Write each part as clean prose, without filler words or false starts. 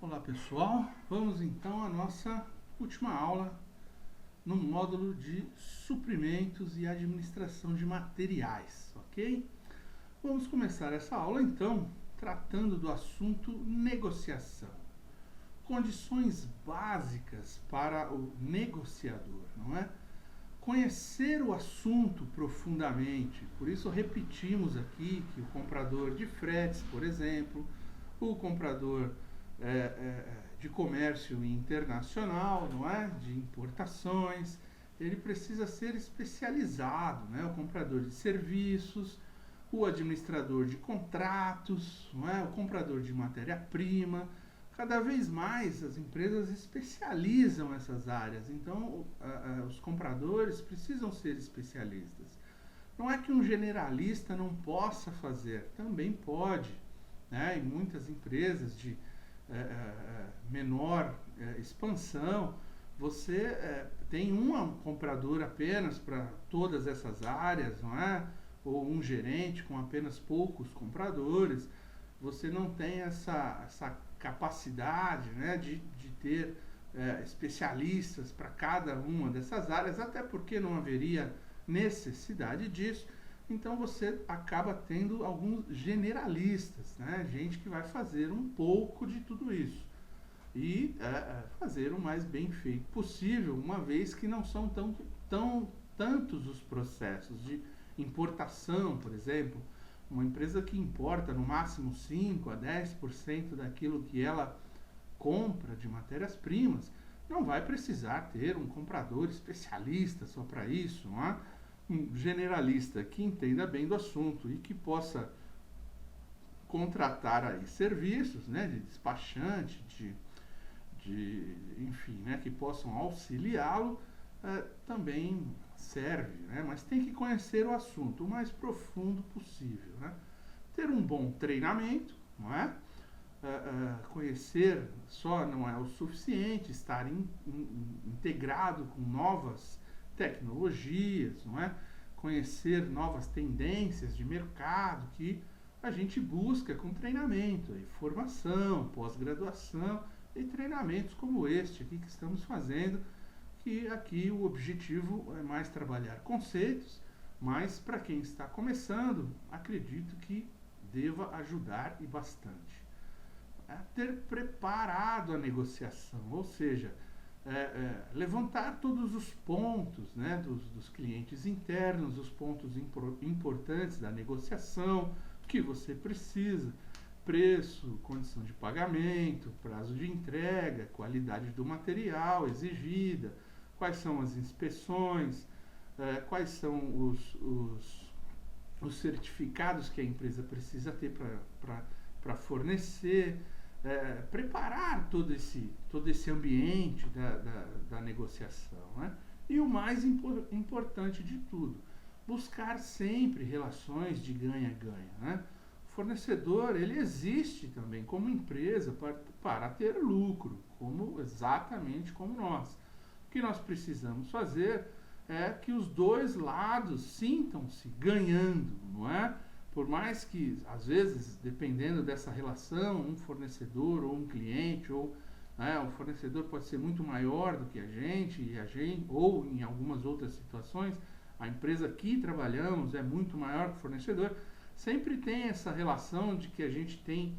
Olá pessoal, vamos então à nossa última aula no módulo de suprimentos e administração de materiais, ok? Vamos começar essa aula então tratando do assunto negociação. Condições básicas para o negociador, não é? Conhecer o assunto profundamente, por isso repetimos aqui que o comprador de fretes, por exemplo, o comprador de comércio internacional, não é? De importações, ele precisa ser especializado, né? O comprador de serviços, o administrador de contratos, não é? O comprador de matéria-prima. Cada vez mais as empresas especializam essas áreas, então os compradores precisam ser especialistas. Não é que um generalista não possa fazer, também pode, né? Em muitas empresas de menor expansão, você tem um comprador apenas para todas essas áreas, não é? Ou um gerente com apenas poucos compradores. Você não tem essa capacidade, né, de ter especialistas para cada uma dessas áreas, até porque não haveria necessidade disso. Então você acaba tendo alguns generalistas, né? Gente que vai fazer um pouco de tudo isso e fazer o mais bem feito possível, uma vez que não são tantos os processos de importação, por exemplo. Uma empresa que importa no máximo 5 a 10% daquilo que ela compra de matérias-primas, não vai precisar ter um comprador especialista só para isso, não é? Um generalista que entenda bem do assunto e que possa contratar aí serviços, né, de despachante, enfim, né, que possam auxiliá-lo, também serve, né, mas tem que conhecer o assunto o mais profundo possível, né? Ter um bom treinamento, não é? Conhecer só não é o suficiente, estar integrado com novas tecnologias, não é? Conhecer novas tendências de mercado que a gente busca com treinamento, formação, pós-graduação e treinamentos como este aqui que estamos fazendo, que aqui o objetivo é mais trabalhar conceitos, mas para quem está começando, acredito que deva ajudar e bastante. Ter preparado a negociação, ou seja, levantar todos os pontos, né, dos clientes internos, os pontos importantes da negociação, que você precisa, preço, condição de pagamento, prazo de entrega, qualidade do material exigida, quais são as inspeções, quais são os certificados que a empresa precisa ter para fornecer, preparar todo esse ambiente da negociação, né? E o mais importante de tudo, buscar sempre relações de ganha-ganha, né? O fornecedor, ele existe também como empresa para ter lucro, exatamente como nós. O que nós precisamos fazer é que os dois lados sintam-se ganhando, não é? Por mais que, às vezes, dependendo dessa relação, um fornecedor ou um cliente, ou o fornecedor pode ser muito maior do que a gente, ou em algumas outras situações, a empresa que trabalhamos é muito maior que o fornecedor, sempre tem essa relação de que a gente tem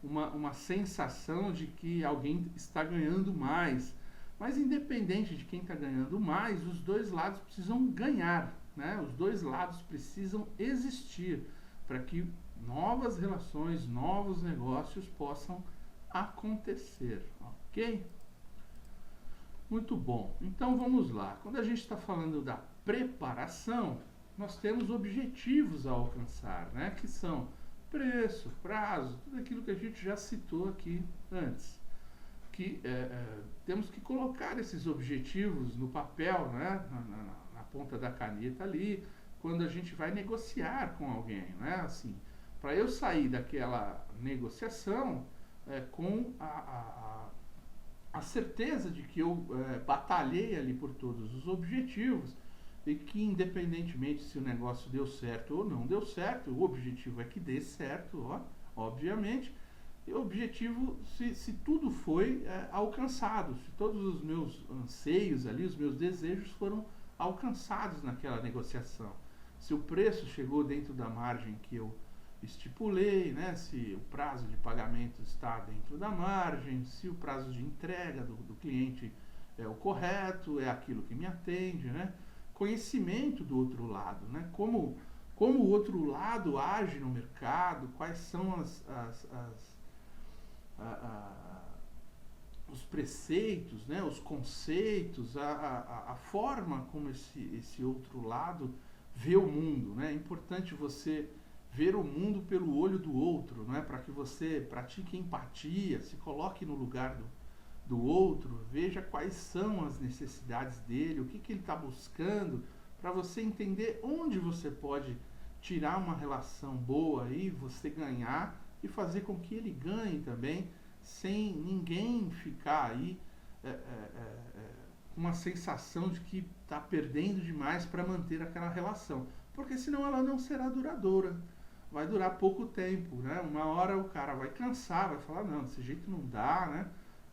uma sensação de que alguém está ganhando mais. Mas independente de quem está ganhando mais, os dois lados precisam ganhar, né? Os dois lados precisam existir para que novas relações, novos negócios possam acontecer, ok? Muito bom, então vamos lá. Quando a gente está falando da preparação, nós temos objetivos a alcançar, né? Que são preço, prazo, tudo aquilo que a gente já citou aqui antes. Que temos que colocar esses objetivos no papel, né? na ponta da caneta ali, quando a gente vai negociar com alguém, né? Assim, para eu sair daquela negociação com a certeza de que eu batalhei ali por todos os objetivos e que, independentemente se o negócio deu certo ou não deu certo, o objetivo é que dê certo, obviamente, E o objetivo, se tudo foi alcançado, se todos os meus anseios ali, os meus desejos foram alcançados naquela negociação. Se o preço chegou dentro da margem que eu estipulei, né? Se o prazo de pagamento está dentro da margem, se o prazo de entrega do cliente é o correto, é aquilo que me atende, né? Conhecimento do outro lado, né? Como o outro lado age no mercado, quais são os preceitos, né? Os conceitos, a forma como esse outro lado vê o mundo, né? É importante você ver o mundo pelo olho do outro, né? Para que você pratique empatia, se coloque no lugar do outro, veja quais são as necessidades dele, o que ele está buscando, para você entender onde você pode tirar uma relação boa aí, você ganhar e fazer com que ele ganhe também, sem ninguém ficar aí com uma sensação de que está perdendo demais para manter aquela relação, porque senão ela não será duradoura. Vai durar pouco tempo, né? Uma hora o cara vai cansar, vai falar, não, desse jeito não dá, né?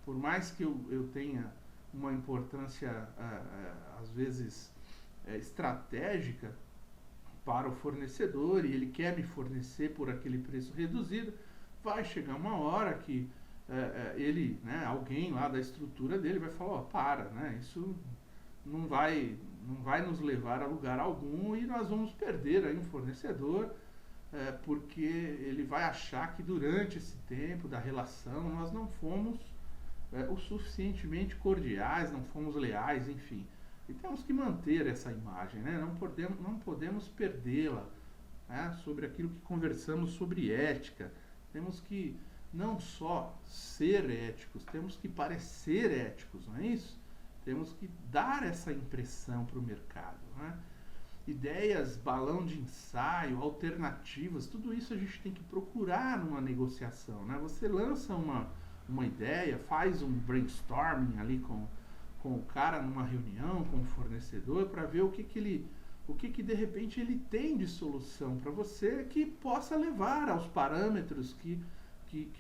Por mais que eu tenha uma importância, às vezes, estratégica para o fornecedor e ele quer me fornecer por aquele preço reduzido, vai chegar uma hora que ele, né, alguém lá da estrutura dele vai falar, ó, para, né? Isso não vai nos levar a lugar algum e nós vamos perder aí um fornecedor, porque ele vai achar que durante esse tempo da relação nós não fomos o suficientemente cordiais, não fomos leais, enfim. E temos que manter essa imagem, né? Não podemos perdê-la, né? Sobre aquilo que conversamos sobre ética. Temos que não só ser éticos, temos que parecer éticos, não é isso? Temos que dar essa impressão para o mercado, né? Ideias, balão de ensaio, alternativas, tudo isso a gente tem que procurar numa negociação, né? Você lança uma ideia, faz um brainstorming ali com o cara numa reunião, com o fornecedor, para ver o que de repente ele tem de solução para você que possa levar aos parâmetros que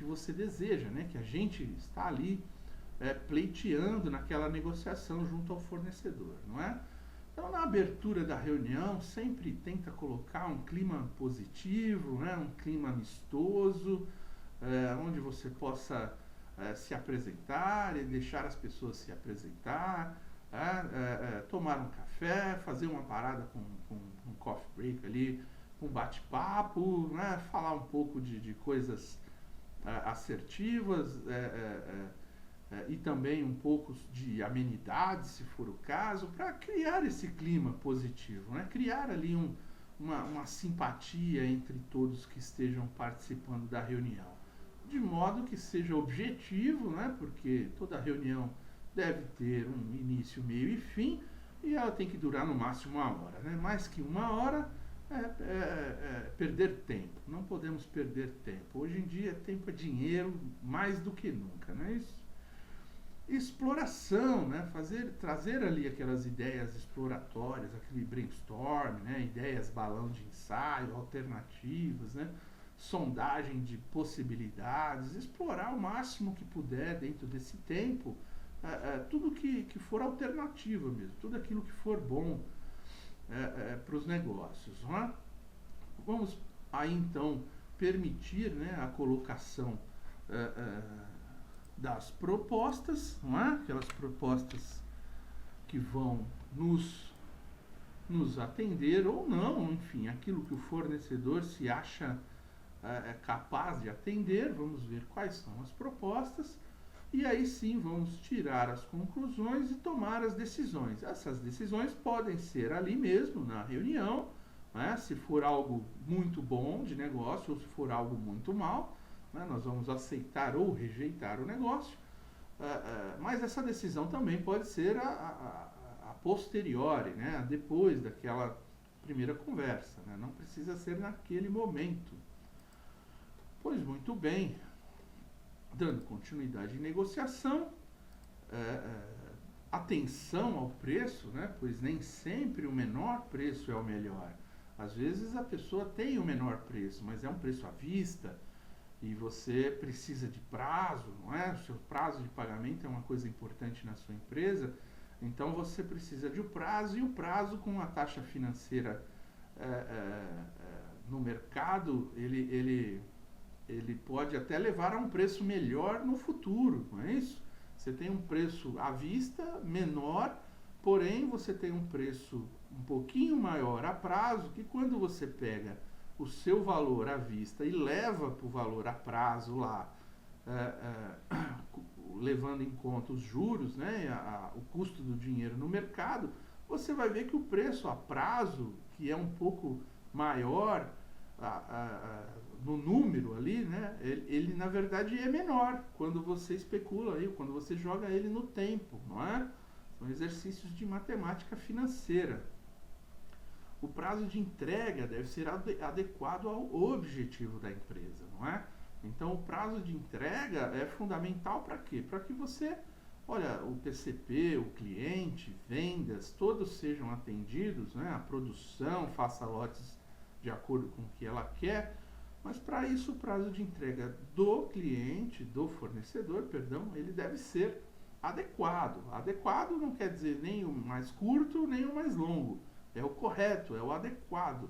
você deseja, né? Que a gente está ali pleiteando naquela negociação junto ao fornecedor, não é? Então, na abertura da reunião, sempre tenta colocar um clima positivo, né? Um clima amistoso, onde você possa se apresentar e deixar as pessoas se apresentar, tomar um café, fazer uma parada com um coffee break ali, um bate-papo, né? Falar um pouco de coisas assertivas, e também um pouco de amenidades, se for o caso, para criar esse clima positivo, né? Criar ali uma simpatia entre todos que estejam participando da reunião, de modo que seja objetivo, né? Porque toda reunião deve ter um início, meio e fim, e ela tem que durar no máximo 1 hora, né? Mais que 1 hora perder tempo. Não podemos perder tempo. Hoje em dia, tempo é dinheiro mais do que nunca, não é isso? Exploração, né? Trazer ali aquelas ideias exploratórias, aquele brainstorm, né? Ideias balão de ensaio, alternativas, né? Sondagem de possibilidades, explorar o máximo que puder dentro desse tempo, tudo que for alternativa mesmo, tudo aquilo que for bom para os negócios, não é? Vamos aí então permitir, né, a colocação das propostas, não é? Aquelas propostas que vão nos atender ou não, enfim, aquilo que o fornecedor se acha capaz de atender. Vamos ver quais são as propostas e aí sim vamos tirar as conclusões e tomar as decisões. Essas decisões podem ser ali mesmo na reunião, né? Se for algo muito bom de negócio ou se for algo muito mal, né? Nós vamos aceitar ou rejeitar o negócio, mas essa decisão também pode ser a posteriori, né? Depois daquela primeira conversa, né? Não precisa ser naquele momento. Pois muito bem, dando continuidade em negociação, atenção ao preço, né? Pois nem sempre o menor preço é o melhor. Às vezes a pessoa tem o menor preço, mas é um preço à vista, e você precisa de prazo, não é? O seu prazo de pagamento é uma coisa importante na sua empresa, então você precisa de um prazo, e o prazo com a taxa financeira no mercado, ele pode até levar a um preço melhor no futuro, não é isso? Você tem um preço à vista menor, porém você tem um preço um pouquinho maior a prazo, que quando você pega o seu valor à vista e leva para o valor a prazo lá, levando em conta os juros, né, o custo do dinheiro no mercado, você vai ver que o preço a prazo, que é um pouco maior no número ali, né, ele na verdade é menor quando você especula aí, quando você joga ele no tempo, não é? São exercícios de matemática financeira. O prazo de entrega deve ser adequado ao objetivo da empresa, não é? Então, o prazo de entrega é fundamental para quê? Para que você, olha, o TCP, o cliente, vendas, todos sejam atendidos, né? A produção faça lotes de acordo com o que ela quer, mas para isso o prazo de entrega do cliente, do fornecedor, perdão, ele deve ser adequado. Adequado não quer dizer nem o mais curto, nem o mais longo. É o correto, é o adequado.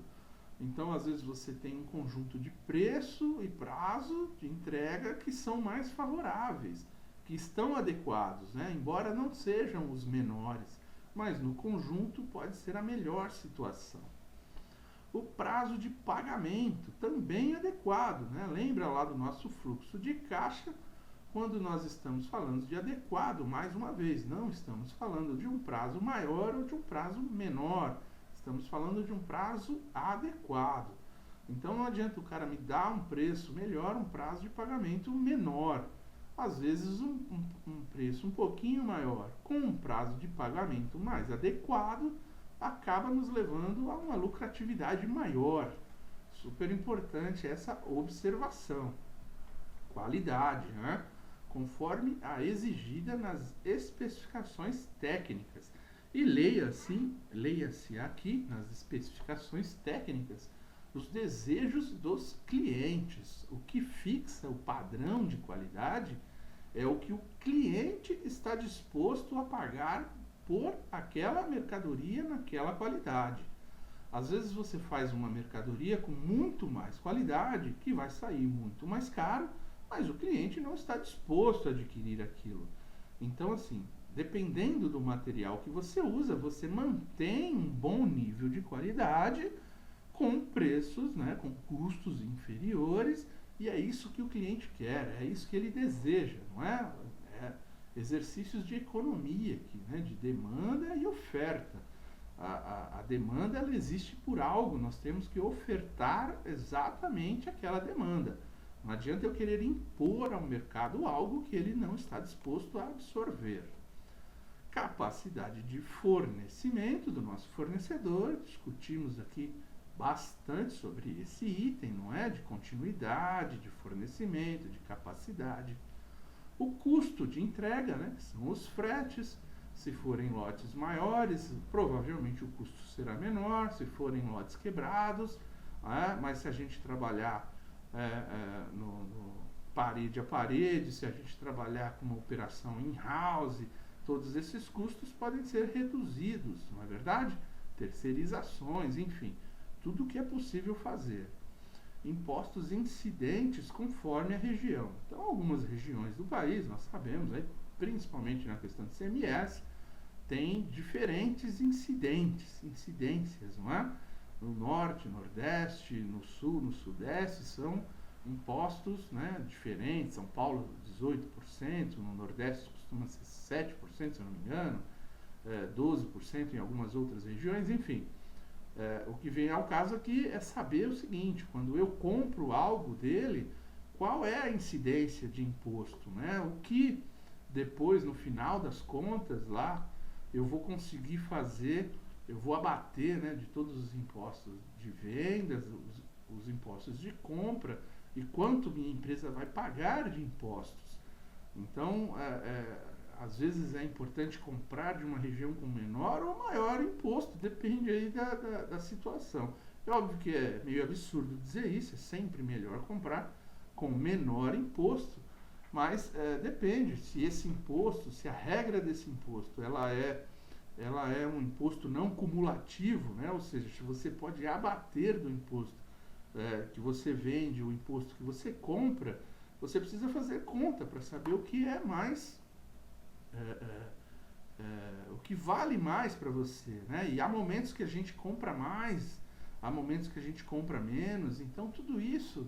Então, às vezes, você tem um conjunto de preço e prazo de entrega que são mais favoráveis, que estão adequados, né? Embora não sejam os menores, mas no conjunto pode ser a melhor situação. O prazo de pagamento também é adequado, né? Lembra lá do nosso fluxo de caixa, quando nós estamos falando de adequado, mais uma vez, não estamos falando de um prazo maior ou de um prazo menor. Estamos falando de um prazo adequado. Então não adianta o cara me dar um preço melhor, um prazo de pagamento menor. Às vezes um preço um pouquinho maior, com um prazo de pagamento mais adequado, acaba nos levando a uma lucratividade maior. Super importante essa observação. Qualidade, né? Conforme a exigida nas especificações técnicas. E leia-se aqui nas especificações técnicas os desejos dos clientes. O que fixa o padrão de qualidade é o que o cliente está disposto a pagar por aquela mercadoria naquela qualidade. Às vezes você faz uma mercadoria com muito mais qualidade, que vai sair muito mais caro, mas o cliente não está disposto a adquirir aquilo. Então, assim, dependendo do material que você usa, você mantém um bom nível de qualidade com preços, né, com custos inferiores, e é isso que o cliente quer, é isso que ele deseja, não é? Exercícios de economia aqui, né, de demanda e oferta. A demanda, ela existe por algo, nós temos que ofertar exatamente aquela demanda. Não adianta eu querer impor ao mercado algo que ele não está disposto a absorver. Capacidade de fornecimento do nosso fornecedor, discutimos aqui bastante sobre esse item, não é? De continuidade, de fornecimento, de capacidade. O custo de entrega, né? Que são os fretes. Se forem lotes maiores, provavelmente o custo será menor, se forem lotes quebrados, mas se a gente trabalhar no parede a parede, se a gente trabalhar com uma operação in-house, todos esses custos podem ser reduzidos, não é verdade? Terceirizações, enfim, tudo o que é possível fazer. Impostos incidentes conforme a região. Então, algumas regiões do país, nós sabemos, principalmente na questão de CMS, tem diferentes incidências, não é? No norte, nordeste, no sul, no sudeste, são impostos, né, diferentes. São Paulo, 18%, no nordeste costuma ser 7%, se eu não me engano, 12% em algumas outras regiões, enfim. O que vem ao caso aqui é saber o seguinte: quando eu compro algo dele, qual é a incidência de imposto, né? O que depois, no final das contas, lá, eu vou conseguir fazer, eu vou abater, né, de todos os impostos de vendas, os impostos de compra, e quanto minha empresa vai pagar de impostos. Então, às vezes é importante comprar de uma região com menor ou maior imposto, depende aí da situação. É óbvio que é meio absurdo dizer isso, é sempre melhor comprar com menor imposto, mas depende se esse imposto, se a regra desse imposto, ela é um imposto não cumulativo, né? Ou seja, se você pode abater do imposto que você vende, o imposto que você compra, você precisa fazer conta para saber o que é mais, o que vale mais para você, né? E há momentos que a gente compra mais, há momentos que a gente compra menos, então tudo isso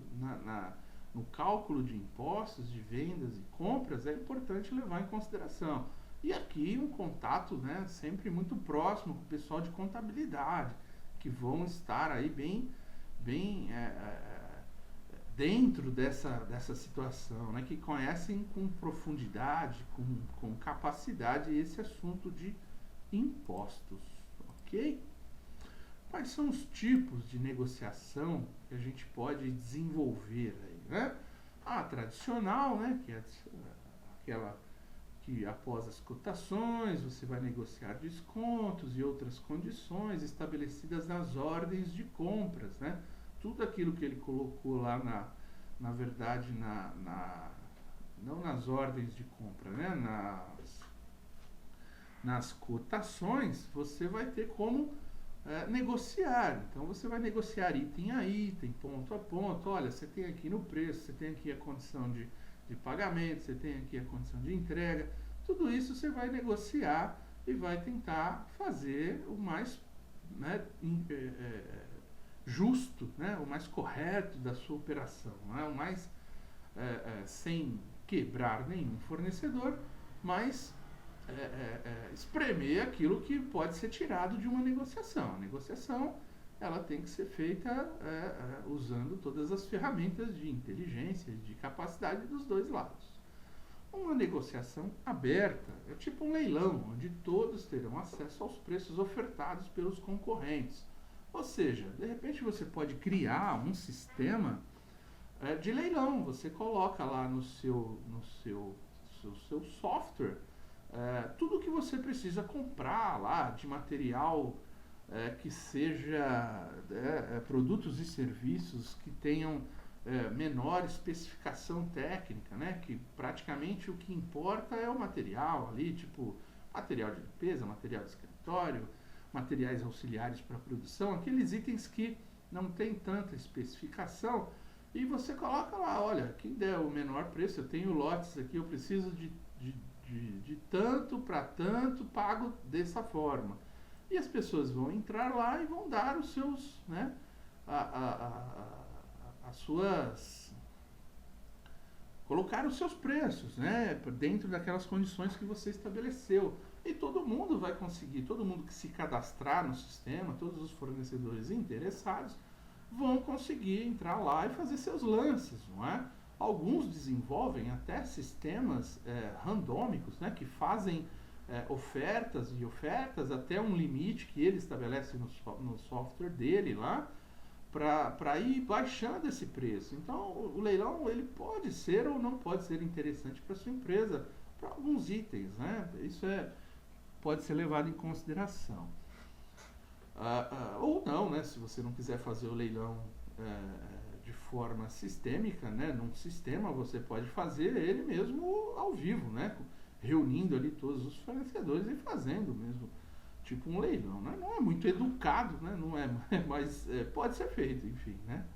no cálculo de impostos, de vendas e compras é importante levar em consideração. E aqui um contato, né, sempre muito próximo com o pessoal de contabilidade, que vão estar aí bem dentro dessa situação, né, que conhecem com profundidade, com capacidade esse assunto de impostos, ok? Quais são os tipos de negociação que a gente pode desenvolver aí, né? A tradicional, né, que é aquela que após as cotações você vai negociar descontos e outras condições estabelecidas nas ordens de compras, né? Tudo aquilo que ele colocou lá na verdade, não nas ordens de compra, né? Nas cotações, você vai ter como negociar. Então você vai negociar item a item, ponto a ponto. Olha, você tem aqui no preço, você tem aqui a condição de pagamento, você tem aqui a condição de entrega. Tudo isso você vai negociar e vai tentar fazer o mais, né, justo, né, o mais correto da sua operação, né, o mais sem quebrar nenhum fornecedor, mas espremer aquilo que pode ser tirado de uma negociação. A negociação ela tem que ser feita usando todas as ferramentas de inteligência, de capacidade dos dois lados. Uma negociação aberta é tipo um leilão, onde todos terão acesso aos preços ofertados pelos concorrentes. Ou seja, de repente você pode criar um sistema de leilão. Você coloca lá no seu software tudo o que você precisa comprar lá de material que seja produtos e serviços que tenham menor especificação técnica, né? Que praticamente o que importa é o material ali, tipo material de limpeza, material de escritório, materiais auxiliares para produção, aqueles itens que não tem tanta especificação, e você coloca lá, olha, quem der o menor preço, eu tenho lotes aqui, eu preciso de tanto para tanto, pago dessa forma. E as pessoas vão entrar lá e vão dar os seus, né, as suas, colocar os seus preços, né, dentro daquelas condições que você estabeleceu. E todo mundo vai conseguir, todo mundo que se cadastrar no sistema, todos os fornecedores interessados, vão conseguir entrar lá e fazer seus lances, não é? Alguns desenvolvem até sistemas randômicos, né, que fazem ofertas e ofertas até um limite que ele estabelece no software dele lá, para ir baixando esse preço. Então, o leilão ele pode ser ou não pode ser interessante para sua empresa, para alguns itens, né? Isso pode ser levado em consideração. Ou não, né? Se você não quiser fazer o leilão de forma sistêmica, né? Num sistema, você pode fazer ele mesmo ao vivo, né? Reunindo ali todos os fornecedores e fazendo mesmo tipo um leilão, né? Não é muito educado, né? Não é, mas pode ser feito, enfim, né?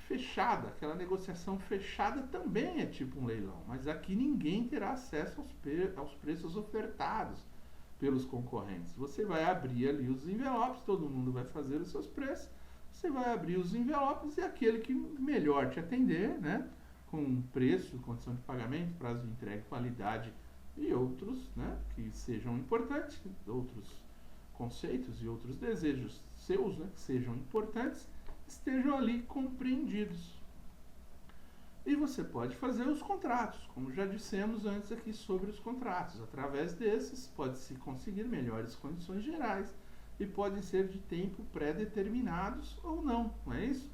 Fechada, aquela negociação fechada também é tipo um leilão, mas aqui ninguém terá acesso aos preços ofertados pelos concorrentes. Você vai abrir ali os envelopes, todo mundo vai fazer os seus preços, você vai abrir os envelopes e aquele que melhor te atender, né? Com preço, condição de pagamento, prazo de entrega, qualidade e outros, né, que sejam importantes, outros conceitos e outros desejos seus, né, que sejam importantes, estejam ali compreendidos. E você pode fazer os contratos, como já dissemos antes aqui sobre os contratos. Através desses, pode-se conseguir melhores condições gerais e podem ser de tempo pré-determinados ou não, não é isso?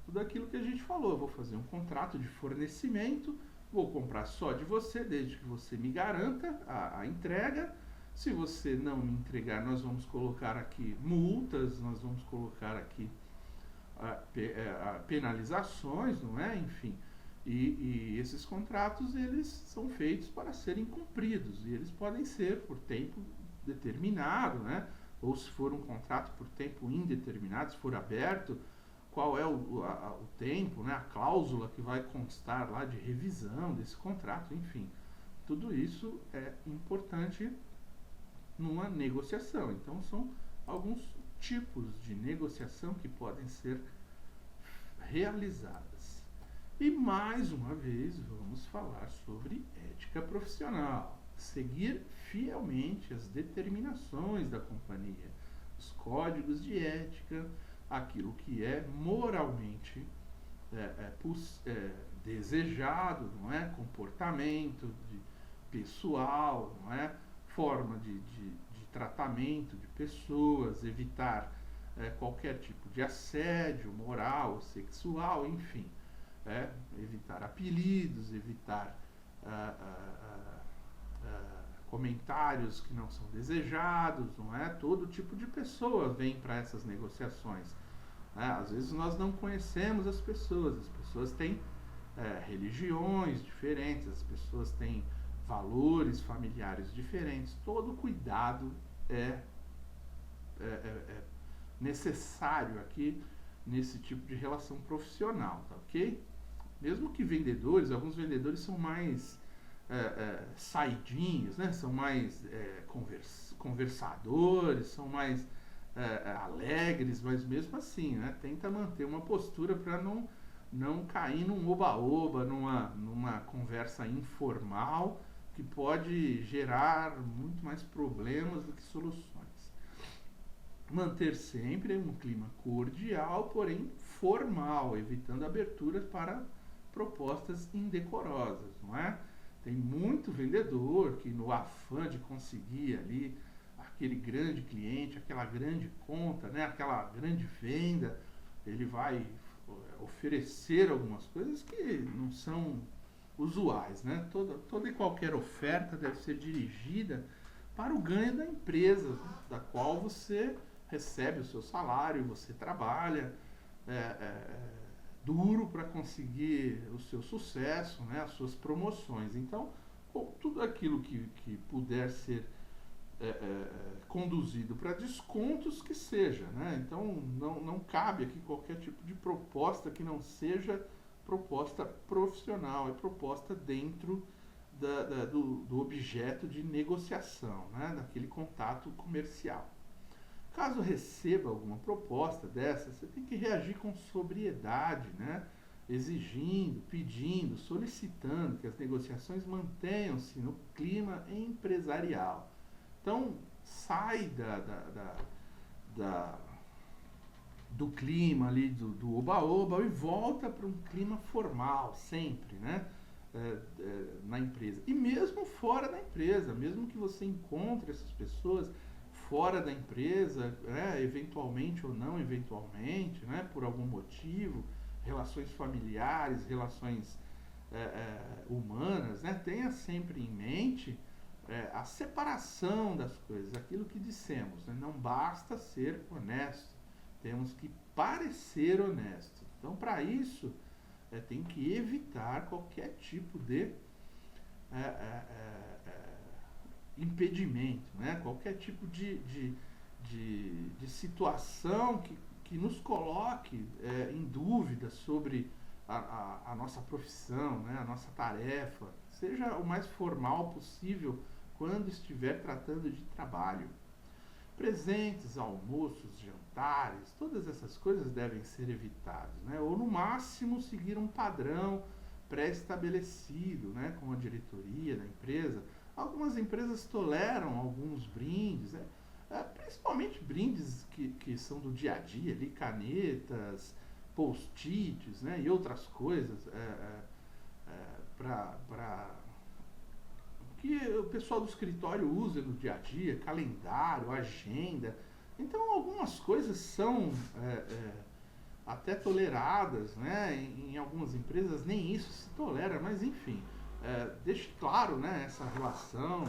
Tudo aquilo que a gente falou, eu vou fazer um contrato de fornecimento, vou comprar só de você, desde que você me garanta a entrega. Se você não me entregar, nós vamos colocar aqui multas, nós vamos colocar aqui penalizações, não é? Enfim, E esses contratos, eles são feitos para serem cumpridos, e eles podem ser por tempo determinado, né? Ou se for um contrato por tempo indeterminado, se for aberto, qual é o tempo, né? A cláusula que vai constar lá de revisão desse contrato, enfim. Tudo isso é importante numa negociação. Então, são alguns tipos de negociação que podem ser realizadas. E mais uma vez vamos falar sobre ética profissional. Seguir fielmente as determinações da companhia, os códigos de ética, aquilo que é moralmente desejado, não é? Comportamento pessoal, não é? Forma de tratamento de pessoas, evitar qualquer tipo de assédio moral, sexual, enfim. Evitar apelidos, evitar comentários que não são desejados, não é? Todo tipo de pessoa vem para essas negociações. Às vezes nós não conhecemos as pessoas têm religiões diferentes, as pessoas têm valores familiares diferentes. Todo cuidado é necessário aqui nesse tipo de relação profissional, tá ok? Mesmo que alguns vendedores são mais saidinhos, né? São mais conversadores, são mais alegres, mas mesmo assim, né? Tenta manter uma postura para não cair num oba-oba, numa conversa informal que pode gerar muito mais problemas do que soluções. Manter sempre um clima cordial, porém formal, evitando aberturas para propostas indecorosas, não é? Tem muito vendedor que, no afã de conseguir ali aquele grande cliente, aquela grande conta, né, aquela grande venda, ele vai oferecer algumas coisas que não são usuais, né? Toda e qualquer oferta deve ser dirigida para o ganho da empresa, da qual você recebe o seu salário, você trabalha duro para conseguir o seu sucesso, né, as suas promoções. Então, tudo aquilo que puder ser conduzido para descontos, que seja, né? Então, não cabe aqui qualquer tipo de proposta que não seja proposta profissional, é proposta dentro do objeto de negociação, né, daquele contato comercial. Caso receba alguma proposta dessa, você tem que reagir com sobriedade, né? Exigindo, pedindo, solicitando que as negociações mantenham-se no clima empresarial. Então, sai do clima ali do oba-oba e volta para um clima formal, sempre, né? Na empresa. E mesmo fora da empresa, mesmo que você encontre essas pessoas fora da empresa, eventualmente ou não eventualmente, né, por algum motivo, relações familiares, relações humanas, né, tenha sempre em mente a separação das coisas, aquilo que dissemos, né, não basta ser honesto, temos que parecer honesto. Então, para isso, tem que evitar qualquer tipo de impedimento, né? Qualquer tipo de situação que nos coloque em dúvida sobre a nossa profissão, né? A nossa tarefa, seja o mais formal possível quando estiver tratando de trabalho. Presentes, almoços, jantares, todas essas coisas devem ser evitadas, né? Ou no máximo seguir um padrão pré-estabelecido, né? Com a diretoria da empresa. Algumas empresas toleram alguns brindes, principalmente brindes que são do dia a dia, ali, canetas, post-its, né, e outras coisas que o pessoal do escritório usa no dia a dia, calendário, agenda. Então, algumas coisas são até toleradas, né? Em algumas empresas nem isso se tolera, mas enfim, deixe claro, né, essa relação,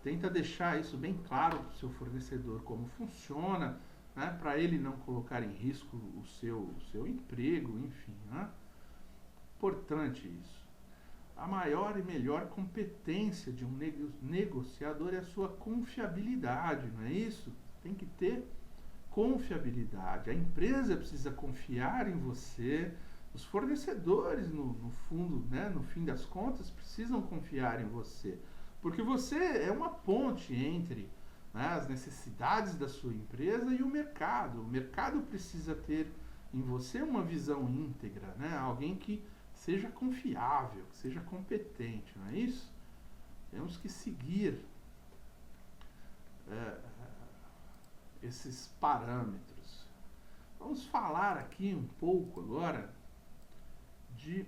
tenta deixar isso bem claro para o seu fornecedor como funciona, né, para ele não colocar em risco o seu emprego, enfim, né? importante isso. A maior e melhor competência de um negociador é a sua confiabilidade, não é isso? Tem que ter confiabilidade. A empresa precisa confiar em você, os fornecedores, no fundo, né, no fim das contas, precisam confiar em você, porque você é uma ponte entre, né, as necessidades da sua empresa e o mercado. O mercado precisa ter em você uma visão íntegra, né, alguém que seja confiável, que seja competente, não é isso? Temos que seguir esses parâmetros. Vamos falar aqui um pouco agora de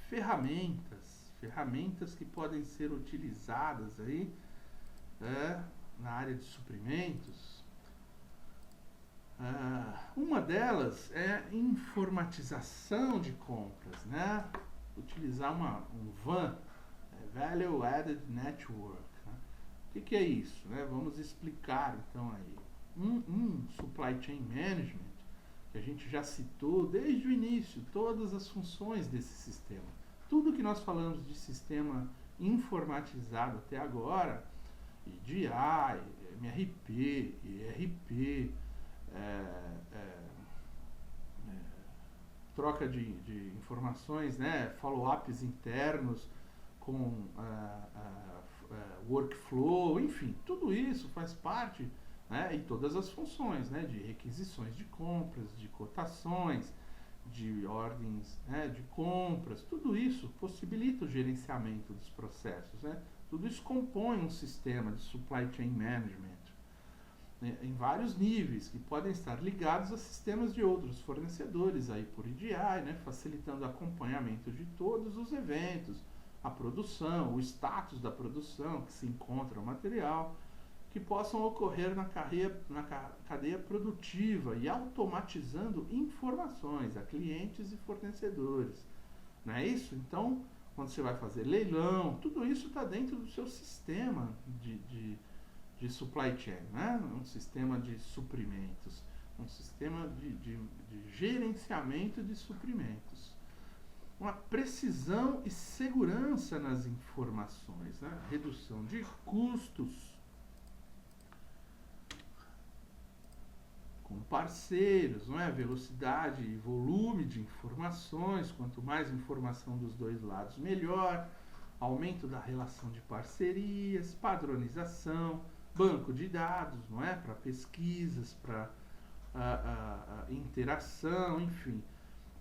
ferramentas que podem ser utilizadas aí na área de suprimentos. Uma delas é informatização de compras, né? Utilizar um VAN, Value Added Network. Né? O que é isso? Né? Vamos explicar então aí. Um Supply Chain Management, que a gente já citou desde o início, todas as funções desse sistema. Tudo que nós falamos de sistema informatizado até agora, EDI, MRP, ERP, troca de informações, né, follow-ups internos com workflow, enfim, tudo isso faz parte, né, e todas as funções, né, de requisições de compras, de cotações, de ordens, né, de compras, tudo isso possibilita o gerenciamento dos processos, né? Tudo isso compõe um sistema de supply chain management, né, em vários níveis, que podem estar ligados a sistemas de outros fornecedores, aí por EDI, né, facilitando o acompanhamento de todos os eventos, a produção, o status da produção, que se encontra o material, que possam ocorrer na cadeia produtiva e automatizando informações a clientes e fornecedores. Não é isso? Então, quando você vai fazer leilão, tudo isso está dentro do seu sistema de supply chain, né? Um sistema de suprimentos, um sistema de gerenciamento de suprimentos. Uma precisão e segurança nas informações, né? Redução de custos, com parceiros, não é? Velocidade e volume de informações, quanto mais informação dos dois lados, melhor. Aumento da relação de parcerias, padronização, banco de dados, não é? Para pesquisas, para interação, enfim,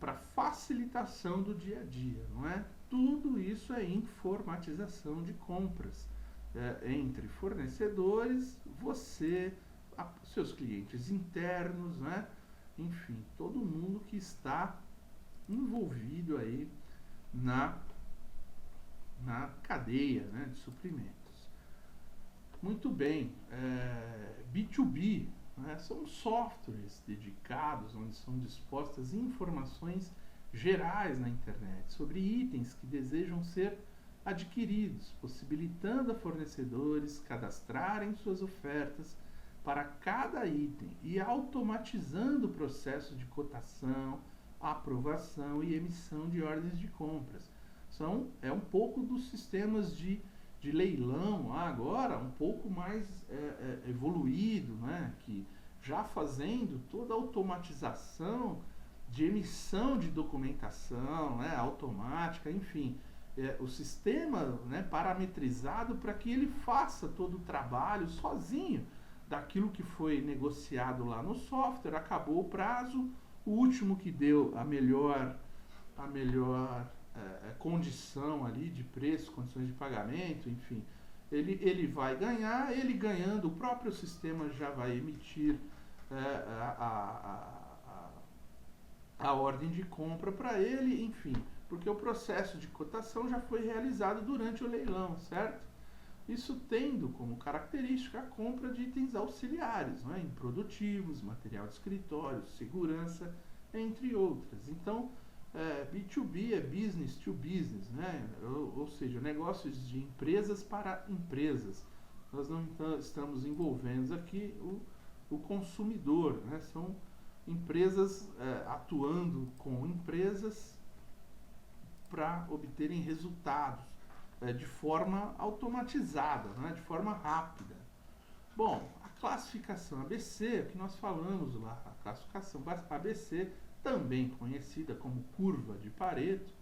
para facilitação do dia a dia, não é? Tudo isso é informatização de compras entre fornecedores, você, seus clientes internos, né? Enfim, todo mundo que está envolvido aí na cadeia, né, de suprimentos. Muito bem, B2B, né, são softwares dedicados onde são dispostas informações gerais na internet sobre itens que desejam ser adquiridos, possibilitando a fornecedores cadastrarem suas ofertas para cada item e automatizando o processo de cotação, aprovação e emissão de ordens de compras. É um pouco dos sistemas de leilão agora, um pouco mais evoluído, né? Que já fazendo toda a automatização de emissão de documentação, né? Automática, enfim, o sistema, né, parametrizado para que ele faça todo o trabalho sozinho daquilo que foi negociado lá no software, acabou o prazo, o último que deu a melhor condição ali de preço, condições de pagamento, enfim, ele vai ganhar, ele ganhando, o próprio sistema já vai emitir a ordem de compra para ele, enfim, porque o processo de cotação já foi realizado durante o leilão, certo? Isso tendo como característica a compra de itens auxiliares, não é? Improdutivos, material de escritório, segurança, entre outras. Então, B2B é business to business, né? Ou seja, negócios de empresas para empresas. Nós não estamos envolvendo aqui o consumidor, né? São empresas atuando com empresas para obterem resultados de forma automatizada, né, de forma rápida. Bom, a classificação ABC, o que nós falamos lá, a classificação ABC, também conhecida como curva de Pareto,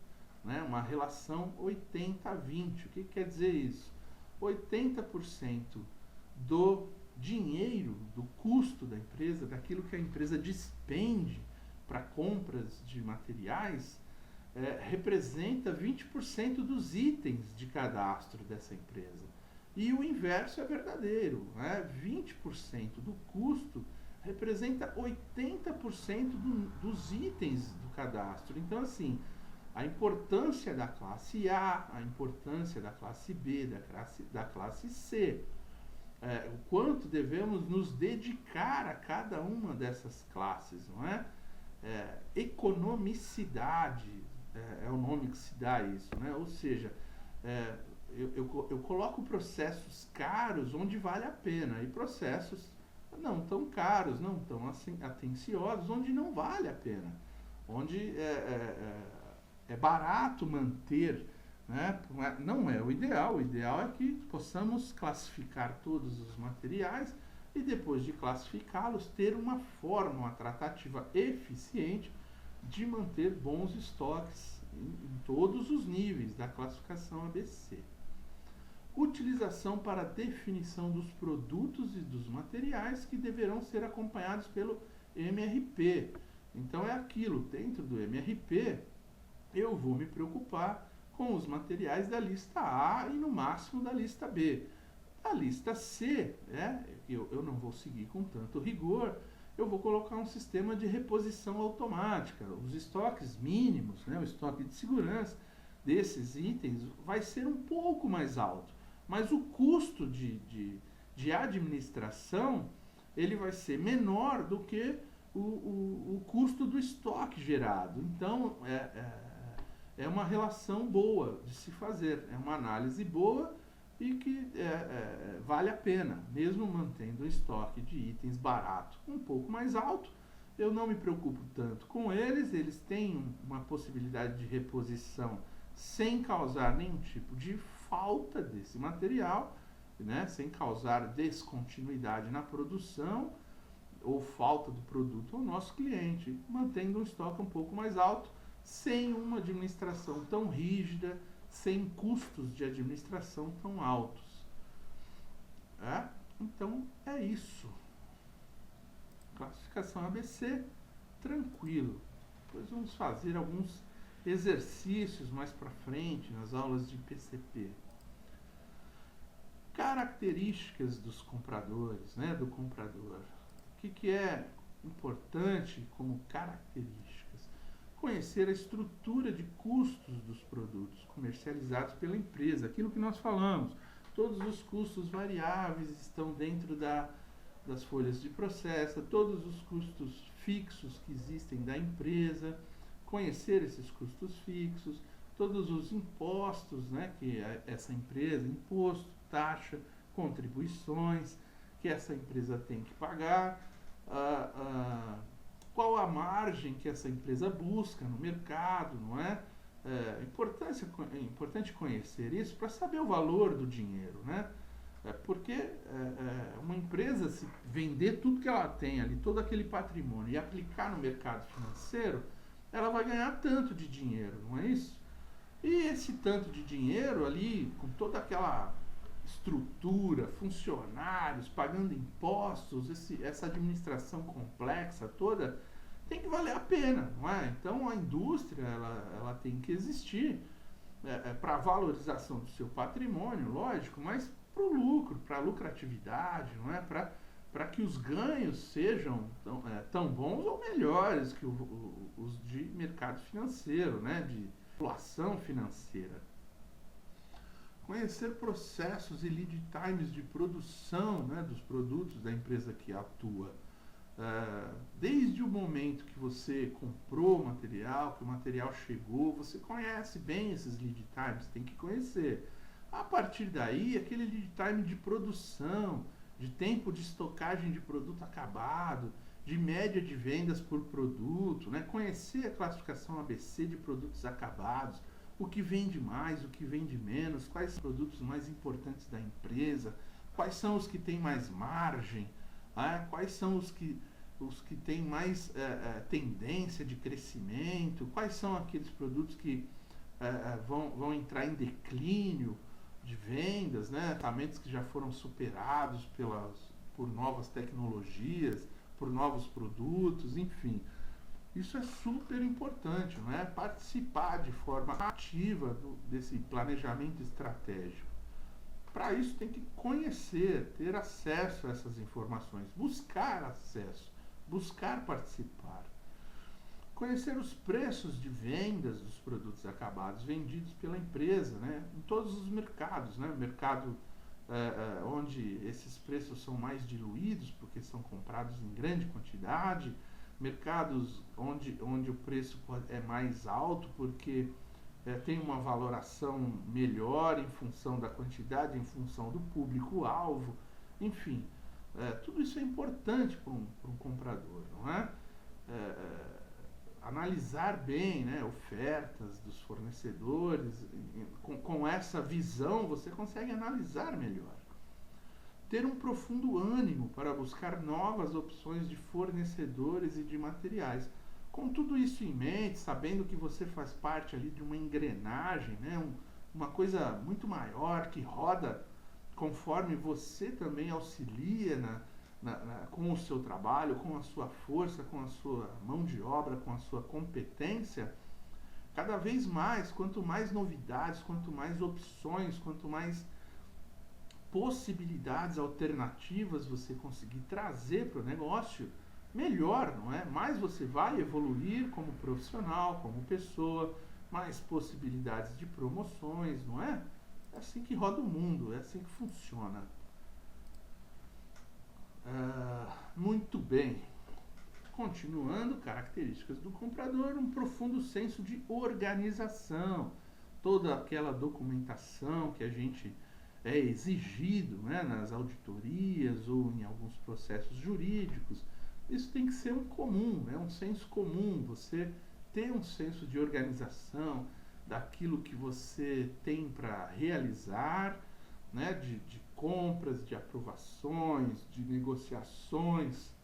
né, uma relação 80-20. O que quer dizer isso? 80% do dinheiro, do custo da empresa, daquilo que a empresa despende para compras de materiais, representa 20% dos itens de cadastro dessa empresa. E o inverso é verdadeiro, né? 20% do custo representa 80% dos itens do cadastro. Então, assim, a importância da classe A, a importância da classe B, da classe C, o quanto devemos nos dedicar a cada uma dessas classes, não é? Economicidade é o nome que se dá a isso, né? Ou seja, eu coloco processos caros onde vale a pena e processos não tão caros, não tão assim, atenciosos, onde não vale a pena, onde é barato manter, né? Não é o ideal é que possamos classificar todos os materiais e depois de classificá-los ter uma forma, uma tratativa eficiente de manter bons estoques em todos os níveis da classificação ABC. Utilização para definição dos produtos e dos materiais que deverão ser acompanhados pelo MRP. Então é aquilo, dentro do MRP, eu vou me preocupar com os materiais da lista A e no máximo da lista B. A lista C, eu não vou seguir com tanto rigor, eu vou colocar um sistema de reposição automática. Os estoques mínimos, né, o estoque de segurança desses itens vai ser um pouco mais alto, mas o custo de administração ele vai ser menor do que o custo do estoque gerado. Então, é uma relação boa de se fazer, é uma análise boa e que vale a pena, mesmo mantendo o estoque de itens barato um pouco mais alto. Eu não me preocupo tanto com eles, eles têm uma possibilidade de reposição sem causar nenhum tipo de falta desse material, né, sem causar descontinuidade na produção ou falta do produto ao nosso cliente, mantendo um estoque um pouco mais alto, sem uma administração tão rígida, sem custos de administração tão altos. Então é isso. Classificação ABC, tranquilo. Depois vamos fazer alguns exercícios mais para frente nas aulas de PCP. Características dos compradores, né, do comprador. O que é importante como características? Conhecer a estrutura de custos dos produtos comercializados pela empresa, aquilo que nós falamos. Todos os custos variáveis estão dentro das folhas de processo, todos os custos fixos que existem da empresa, conhecer esses custos fixos, todos os impostos, né, que essa empresa, imposto, taxa, contribuições que essa empresa tem que pagar, qual a margem que essa empresa busca no mercado, não é? É importante conhecer isso para saber o valor do dinheiro, né? Porque uma empresa, se vender tudo que ela tem ali, todo aquele patrimônio, e aplicar no mercado financeiro, ela vai ganhar tanto de dinheiro, não é isso? E esse tanto de dinheiro ali, com toda aquela estrutura, funcionários, pagando impostos, essa administração complexa toda, tem que valer a pena, não é? Então a indústria ela tem que existir para a valorização do seu patrimônio, lógico, mas para o lucro, para a lucratividade, não é? Para que os ganhos sejam tão bons ou melhores que os de mercado financeiro, né? De atuação financeira. Conhecer processos e lead times de produção, né, dos produtos da empresa que atua. Desde o momento que você comprou o material, que o material chegou, você conhece bem esses lead times, tem que conhecer. A partir daí, aquele lead time de produção, de tempo de estocagem de produto acabado, de média de vendas por produto, né? Conhecer a classificação ABC de produtos acabados, o que vende mais, o que vende menos, quais são os produtos mais importantes da empresa, quais são os que têm mais margem, né? Quais são os que têm mais tendência de crescimento, quais são aqueles produtos que vão entrar em declínio de vendas, né? Talentos que já foram superados por novas tecnologias, por novos produtos, enfim. Isso é super importante, não é? Participar de forma ativa desse planejamento estratégico. Para isso tem que conhecer, ter acesso a essas informações, buscar acesso, buscar participar. Conhecer os preços de vendas dos produtos acabados vendidos pela empresa, né? Em todos os mercados, né? Mercado onde esses preços são mais diluídos, porque são comprados em grande quantidade, mercados onde o preço é mais alto, porque tem uma valoração melhor em função da quantidade, em função do público-alvo, enfim, tudo isso é importante para um comprador, não é? Analisar bem, né, ofertas dos fornecedores, com essa visão você consegue analisar melhor. Ter um profundo ânimo para buscar novas opções de fornecedores e de materiais. Com tudo isso em mente, sabendo que você faz parte ali de uma engrenagem, né, uma coisa muito maior que roda conforme você também auxilia com o seu trabalho, com a sua força, com a sua mão de obra, com a sua competência, cada vez mais, quanto mais novidades, quanto mais opções, quanto mais possibilidades alternativas você conseguir trazer para o negócio, melhor, não é? Mais você vai evoluir como profissional, como pessoa, mais possibilidades de promoções, não é? É assim que roda o mundo, é assim que funciona. Muito bem. Continuando, características do comprador, um profundo senso de organização. Toda aquela documentação que a gente é exigido, né, nas auditorias ou em alguns processos jurídicos, isso tem que ser um comum, é um senso comum, você ter um senso de organização daquilo que você tem para realizar, né, de compras, de aprovações, de negociações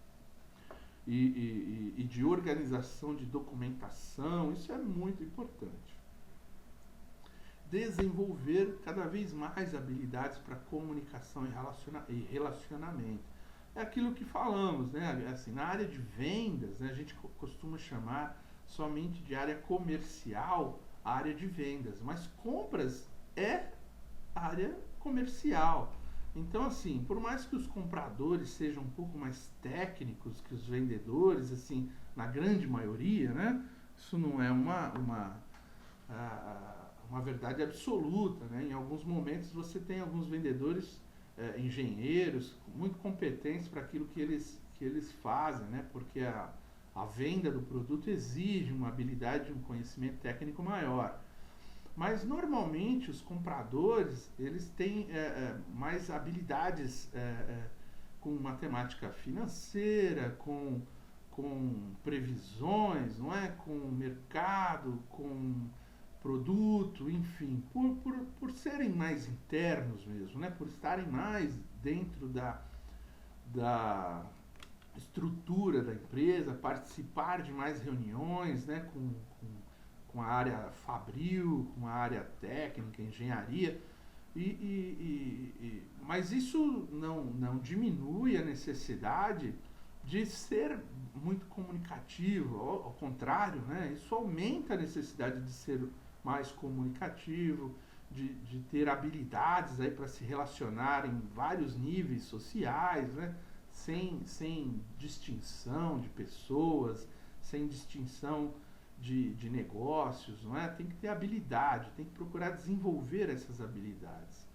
e de organização de documentação, isso é muito importante. Desenvolver cada vez mais habilidades para comunicação e relacionamento. É aquilo que falamos, né? Assim, na área de vendas, né, a gente costuma chamar somente de área comercial a área de vendas, mas compras é área comercial. Então, assim, por mais que os compradores sejam um pouco mais técnicos que os vendedores, assim, na grande maioria, né? Isso não é uma verdade absoluta, né? Em alguns momentos você tem alguns vendedores, engenheiros, muito competentes para aquilo que eles fazem, né? Porque a venda do produto exige uma habilidade, um conhecimento técnico maior. Mas normalmente os compradores eles têm mais habilidades com matemática financeira, com previsões, não é? Com mercado, com produto, enfim, por serem mais internos mesmo, né? Por estarem mais dentro da estrutura da empresa, participar de mais reuniões, né? Com a área fabril, com a área técnica, engenharia, mas isso não diminui a necessidade de ser muito comunicativo, ao contrário, né? Isso aumenta a necessidade de ser mais comunicativo, de ter habilidades aí para se relacionar em vários níveis sociais, né? Sem distinção de pessoas, sem distinção de negócios, não é? Tem que ter habilidade, tem que procurar desenvolver essas habilidades.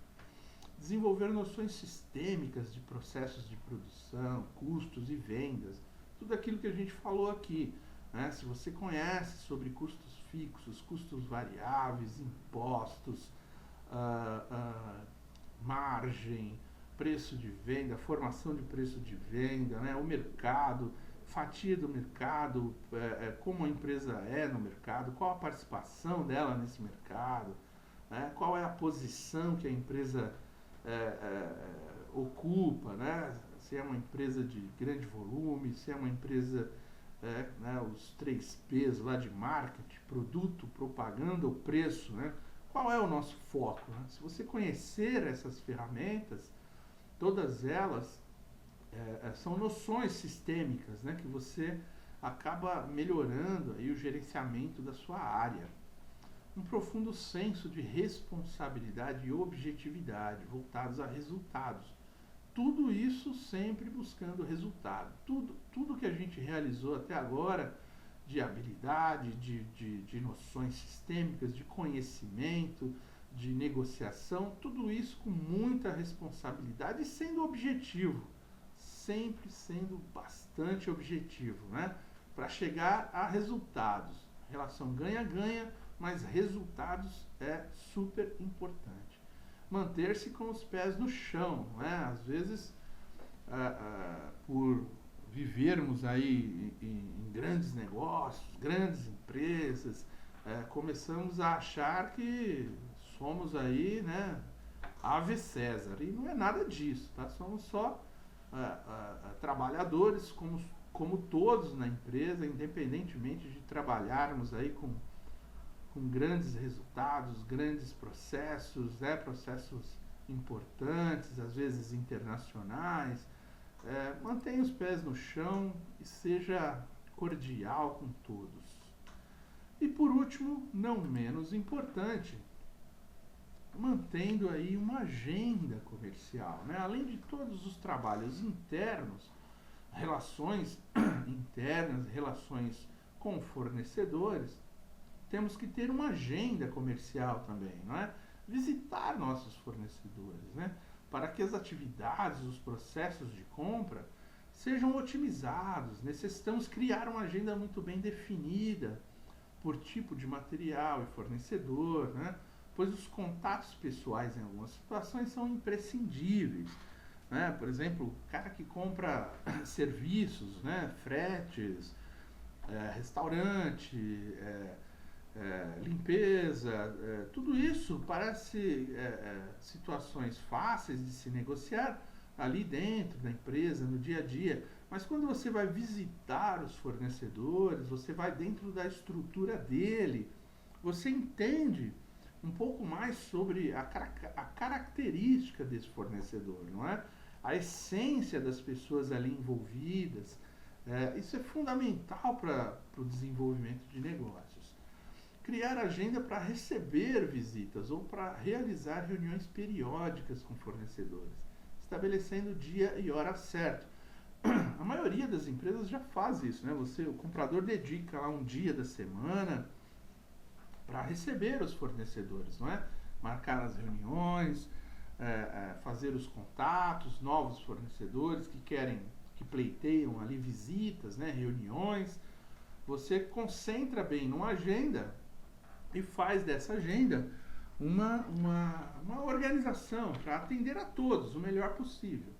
Desenvolver noções sistêmicas de processos de produção, custos e vendas, tudo aquilo que a gente falou aqui, né? Se você conhece sobre custos fixos, custos variáveis, impostos, margem, preço de venda, formação de preço de venda, né? O mercado, fatia do mercado, como a empresa é no mercado, qual a participação dela nesse mercado, né? Qual é a posição que a empresa ocupa, né? Se é uma empresa de grande volume, se é uma empresa, né, os 3Ps lá de marketing, produto, propaganda ou preço, né? Qual é o nosso foco, né? Se você conhecer essas ferramentas, todas elas são noções sistêmicas, né, que você acaba melhorando aí o gerenciamento da sua área. Um profundo senso de responsabilidade e objetividade voltados a resultados. Tudo isso sempre buscando resultado. Tudo que a gente realizou até agora de habilidade, de noções sistêmicas, de conhecimento, de negociação, tudo isso com muita responsabilidade e sendo objetivo, sempre sendo bastante objetivo, né? Para chegar a resultados. Relação ganha-ganha, mas resultados é super importante. Manter-se com os pés no chão, né? Às vezes, por vivermos aí em grandes negócios, grandes empresas, começamos a achar que somos aí, né, ave César. E não é nada disso, tá? Somos só trabalhadores como todos na empresa, independentemente de trabalharmos aí com grandes resultados, grandes processos, processos importantes, às vezes internacionais. Mantenha os pés no chão e seja cordial com todos. E por último, não menos importante, mantendo aí uma agenda comercial, né? Além de todos os trabalhos internos, relações internas, relações com fornecedores, temos que ter uma agenda comercial também, não é? Visitar nossos fornecedores, né? Para que as atividades, os processos de compra sejam otimizados. Necessitamos criar uma agenda muito bem definida por tipo de material e fornecedor, né? Pois os contatos pessoais em algumas situações são imprescindíveis, né? Por exemplo, o cara que compra serviços, né? Fretes, restaurante, limpeza, tudo isso parece situações fáceis de se negociar ali dentro da empresa, no dia a dia, mas quando você vai visitar os fornecedores, você vai dentro da estrutura dele, você entende um pouco mais sobre a característica desse fornecedor, não é? A essência das pessoas ali envolvidas. Isso é fundamental para o desenvolvimento de negócios. Criar agenda para receber visitas ou para realizar reuniões periódicas com fornecedores, estabelecendo dia e hora certo. A maioria das empresas já faz isso, né? O comprador dedica lá um dia da semana para receber os fornecedores, não é? Marcar as reuniões, fazer os contatos, novos fornecedores que pleiteiam ali visitas, né? Reuniões. Você concentra bem numa agenda e faz dessa agenda uma organização para atender a todos o melhor possível.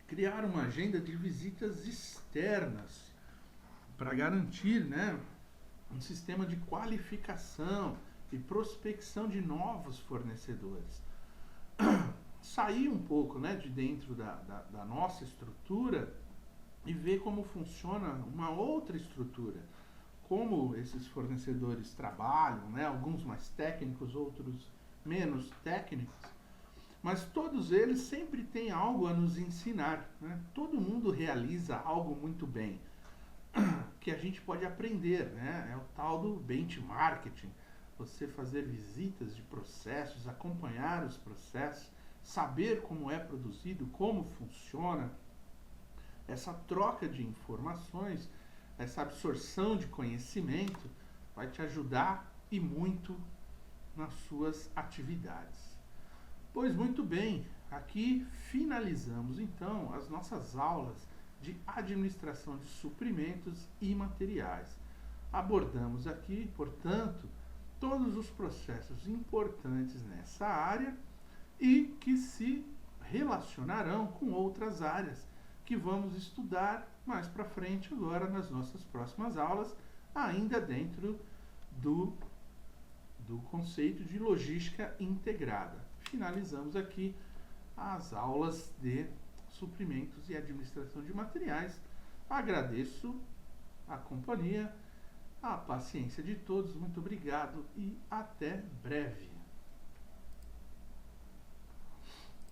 Criar uma agenda de visitas externas para garantir, né, um sistema de qualificação e prospecção de novos fornecedores. Sair um pouco, né, de dentro da nossa estrutura e ver como funciona uma outra estrutura. Como esses fornecedores trabalham, né? Alguns mais técnicos, outros menos técnicos, mas todos eles sempre têm algo a nos ensinar, né? Todo mundo realiza algo muito bem, que a gente pode aprender, né? É o tal do benchmarking, você fazer visitas de processos, acompanhar os processos, saber como é produzido, como funciona, essa troca de informações, essa absorção de conhecimento vai te ajudar e muito nas suas atividades. Pois muito bem, aqui finalizamos então as nossas aulas de administração de suprimentos e materiais. Abordamos aqui, portanto, todos os processos importantes nessa área e que se relacionarão com outras áreas que vamos estudar mais para frente agora nas nossas próximas aulas, ainda dentro do conceito de logística integrada. Finalizamos aqui as aulas de suprimentos e administração de materiais. Agradeço a companhia, a paciência de todos, muito obrigado e até breve.